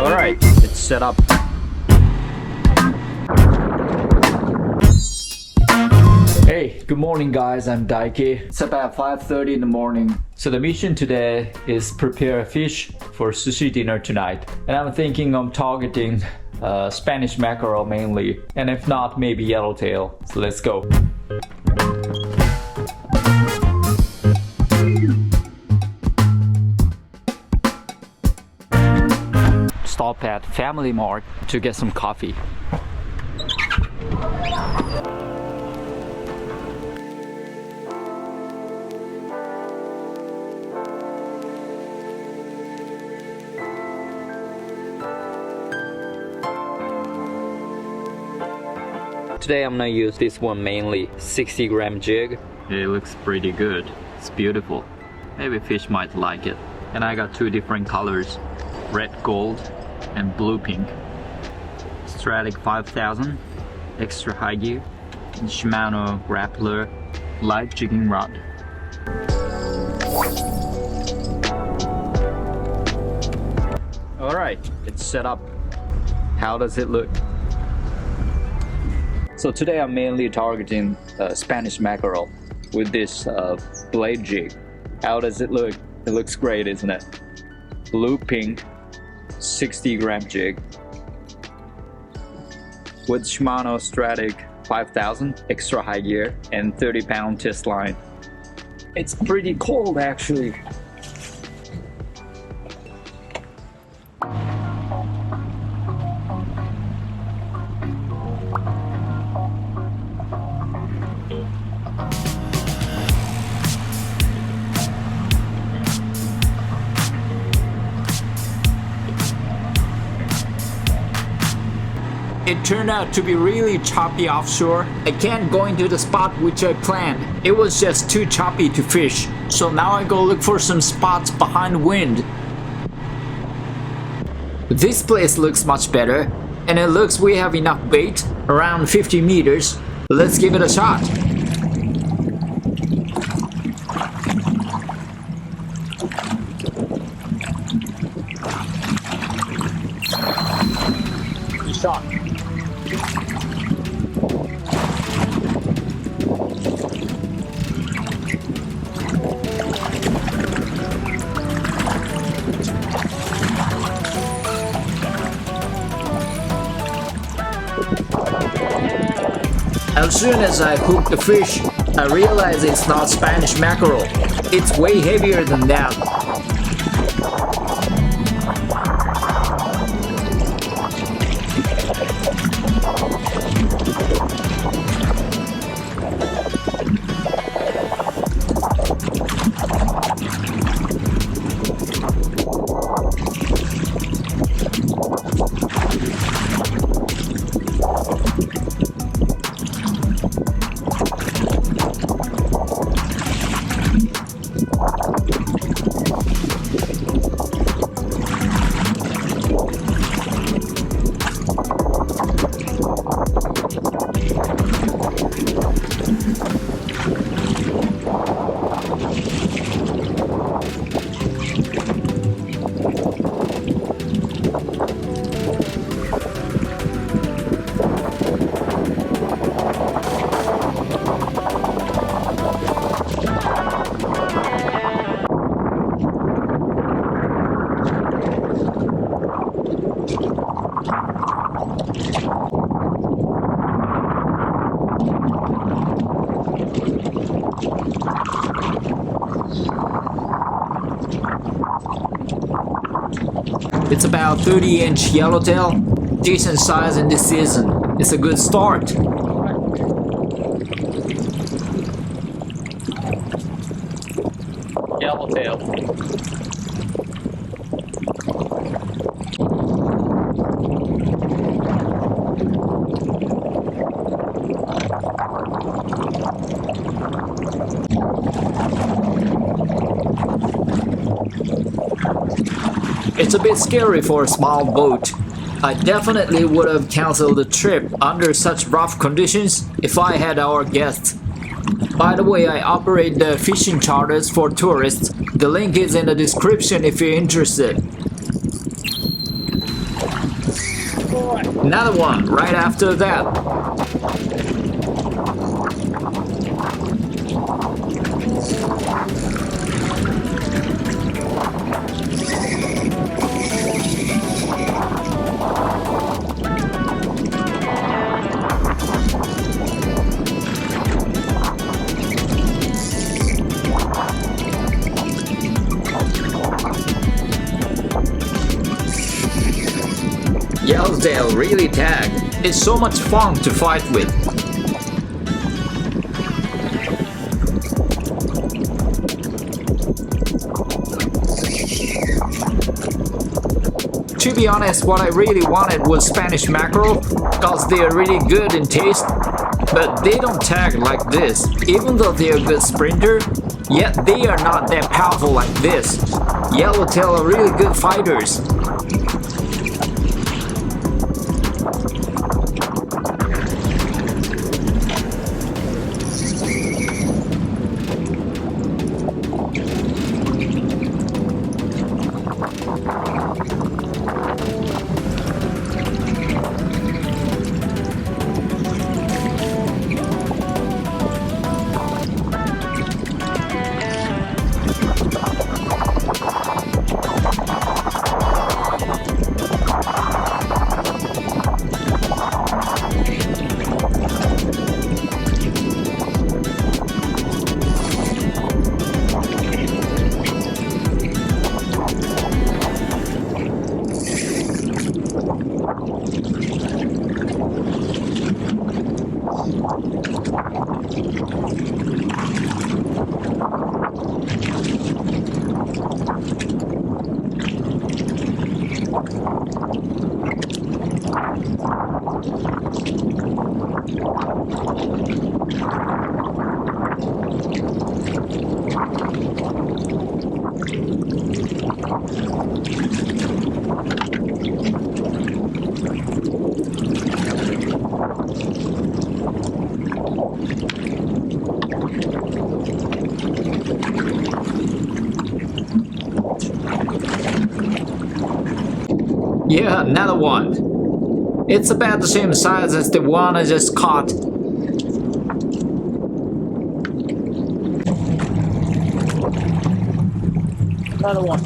Alright, it's set up. Hey, good morning guys, I'm Daike. It's about 5:30 in the morning. So the mission today is prepare a fish for sushi dinner tonight. And I'm thinking of targeting Spanish mackerel mainly. And if not, maybe yellowtail. So let's go. Stop at Family Mart to get some coffee. Today I'm gonna use this one mainly, 60-gram jig. It looks pretty good. It's beautiful. Maybe fish might like it. And I got two different colors, red gold and blue pink. Stratic 5000, extra high gear, and Shimano Grappler light jigging rod. Alright, it's set up. How does it look? So today I'm mainly targeting Spanish mackerel with this blade jig. How does it look? It looks great, isn't it? Blue pink 60-gram jig with Shimano Stratic 5000 extra high gear and 30-pound test line. It's pretty cold actually. It turned out to be really choppy offshore. I can't go into the spot which I planned. It was just too choppy to fish. So now I go look for some spots behind wind. This place looks much better. And it looks we have enough bait, around 50 meters. Let's give it a shot. Good shot. As soon as I hook the fish, I realize it's not Spanish mackerel. It's way heavier than that. It's about 30-inch yellowtail, decent size in this season. It's a good start. Yellowtail. It's a bit scary for a small boat. I definitely would have cancelled the trip under such rough conditions if I had our guests. By the way, I operate the fishing charters for tourists. The link is in the description if you're interested. Another one right after that. Yellowtail really tagged. It's so much fun to fight with. To be honest, what I really wanted was Spanish mackerel, cause they are really good in taste, but they don't tag like this. Even though they are good sprinter, yet they are not that powerful like this. Yellowtail are really good fighters. Yeah, another one. It's about the same size as the one I just caught. Another one.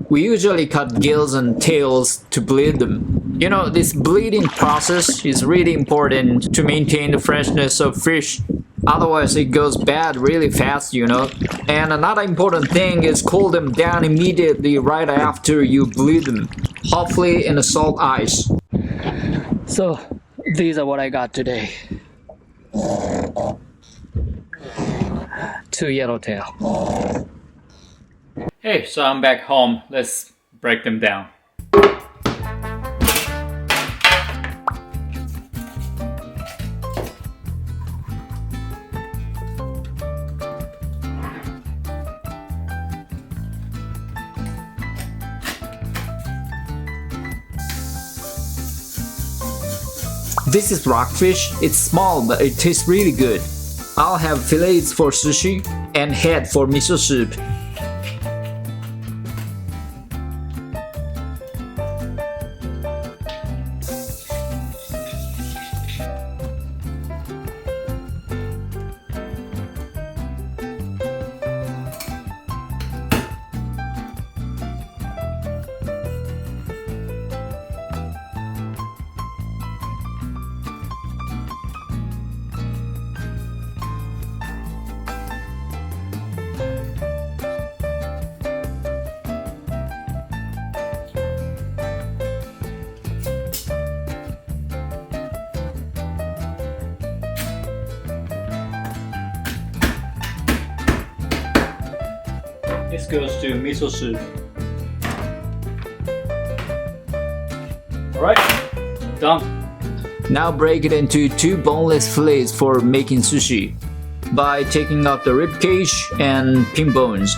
We usually cut gills and tails to bleed them. You know, this bleeding process is really important to maintain the freshness of fish. Otherwise it goes bad really fast, you know. And another important thing is cool them down immediately right after you bleed them. Hopefully in the salt ice. So these are what I got today. 2 yellowtail. Hey, so I'm back home. Let's break them down. This is rockfish. It's small, but it tastes really good. I'll have fillets for sushi and head for miso soup. This goes to miso soup. Alright, done. Now break it into 2 boneless fillets for making sushi by taking out the rib cage and pin bones.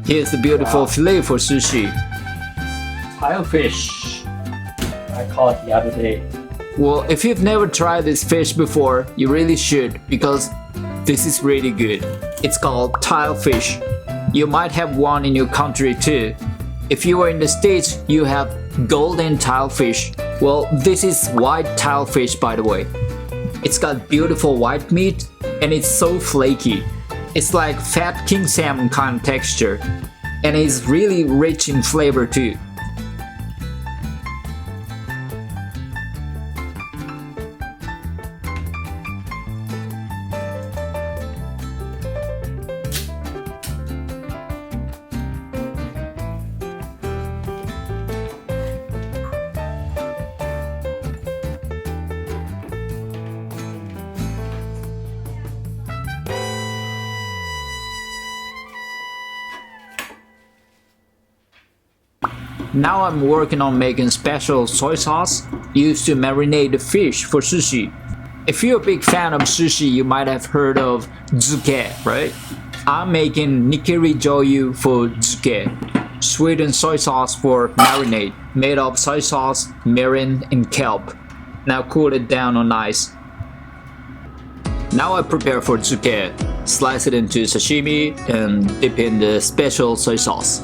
Here's the beautiful fillet for sushi. Tilefish. I caught the other day. Well, if you've never tried this fish before, you really should because this is really good. It's called tilefish. You might have one in your country too. If you are in the States, you have golden tilefish. Well, this is white tilefish by the way. It's got beautiful white meat and it's so flaky. It's like fat king salmon kind of texture, and it's really rich in flavor too. Now I'm working on making special soy sauce used to marinate the fish for sushi. If you're a big fan of sushi, you might have heard of Zuke, right? I'm making nikiri joyu for Zuke, sweet and soy sauce for marinade, made of soy sauce, mirin, and kelp. Now cool it down on ice. Now I prepare for Zuke, slice it into sashimi and dip in the special soy sauce.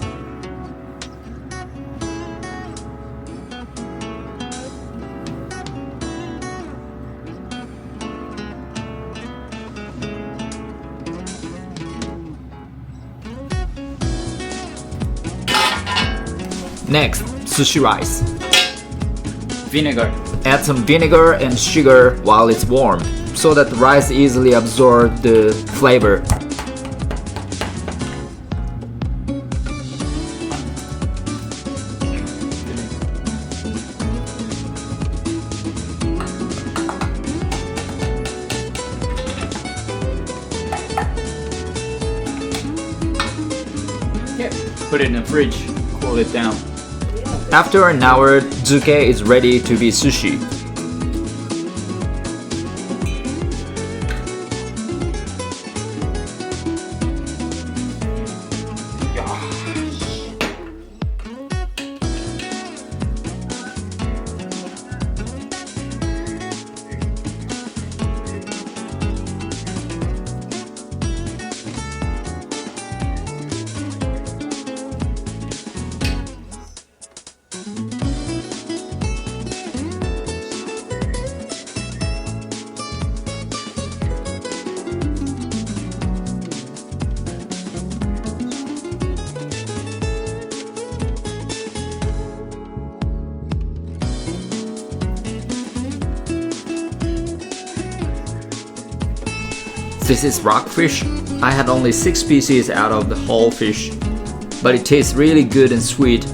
Next, sushi rice. Vinegar. Add some vinegar and sugar while it's warm, so that the rice easily absorbs the flavor. Put it in the fridge. Cool it down. After an hour, Zuke is ready to be sushi. This is rockfish. I had only 6 pieces out of the whole fish, but it tastes really good and sweet.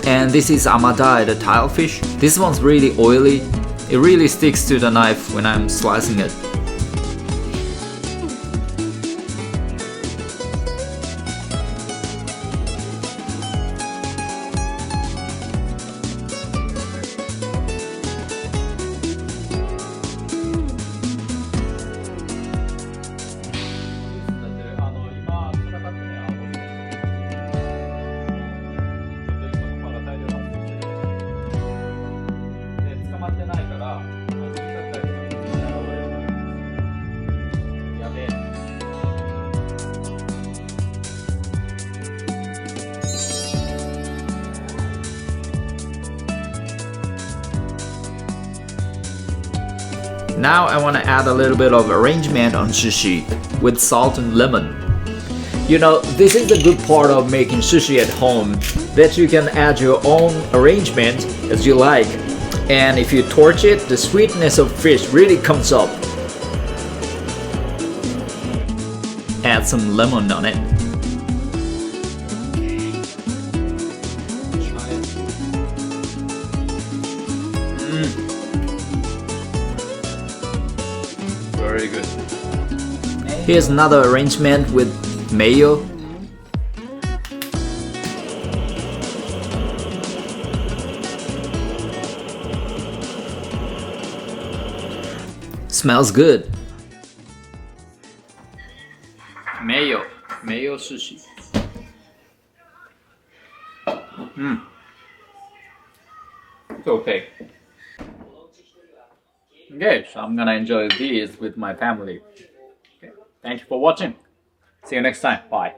And this is amadai, the tilefish. This one's really oily. It really sticks to the knife when I'm slicing it. Now I want to add a little bit of arrangement on sushi with salt and lemon. You know, this is the good part of making sushi at home, that you can add your own arrangement as you like. And if you torch it, the sweetness of fish really comes up. Add some lemon on it. Very good. Here's another arrangement with mayo. Smells good. Mayo sushi. It's okay. Okay, so I'm gonna enjoy these with my family. Okay. Thank you for watching. See you next time. Bye.